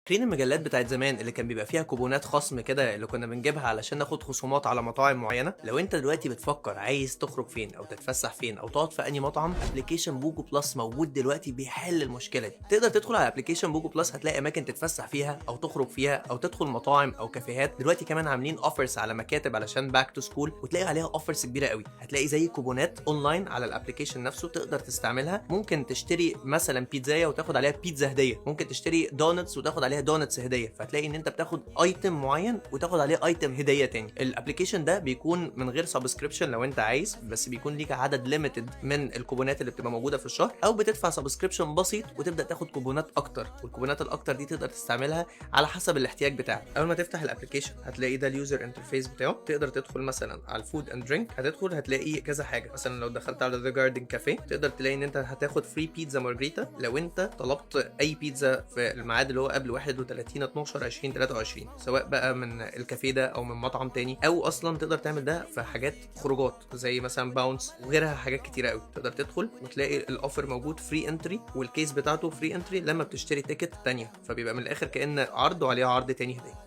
فاكرين المجلات بتاعت زمان اللي كان بيبقى فيها كوبونات خصم كده اللي كنا بنجيبها علشان ناخد خصومات على مطاعم معينة؟ لو انت دلوقتي بتفكر عايز تخرج فين او تتفسح فين او تقعد في انهي مطعم، ابلكيشن بوجو بلس موجود دلوقتي بيحل المشكلة دي. تقدر تدخل على ابلكيشن بوجو بلس، هتلاقي اماكن تتفسح فيها او تخرج فيها او تدخل مطاعم او كافيهات. دلوقتي كمان عاملين اوفرز على مكاتب علشان باك تو سكول، وتلاقي عليها اوفرز كبيرة قوي. هتلاقي زي كوبونات اونلاين على الابلكيشن نفسه تقدر تستعملها. ممكن تشتري مثلا بيتزايه وتاخد عليها بيتزا هدية، ممكن تشتري دونتس وتاخد عليها دونتس هدية، فهتلاقي ان انت بتاخد ايتم معين وتاخد عليه ايتم هديه تاني. الابلكيشن ده بيكون من غير سبسكريبشن لو انت عايز، بس بيكون ليك عدد ليميتد من الكوبونات اللي بتبقى موجوده في الشهر، او بتدفع سبسكريبشن بسيط وتبدا تاخد كوبونات اكتر. والكوبونات الاكتر دي تقدر تستعملها على حسب الاحتياج بتاعك. اول ما تفتح الابلكيشن هتلاقي ده اليوزر انترفيس بتاعه. تقدر تدخل مثلا على الفود اند درينك، هتدخل هتلاقي كذا حاجه. مثلا لو دخلت على ذا جاردن كافيه تقدر تلاقي ان انت هتاخد فري بيتزا مارجريتا لو انت طلبت اي بيتزا في الميعاد اللي هو قبل 31 12 2023، سواء بقى من الكافيه ده او من مطعم تاني، او اصلا تقدر تعمل ده في حاجات خروجات زي مثلا باونس وغيرها. حاجات كتيره قوي تقدر تدخل وتلاقي الاوفر موجود فري انتري، والكيس بتاعته فري انتري لما بتشتري تيكت تانية، فبيبقى من الاخر كأن عرض وعليه عرض تاني هديه.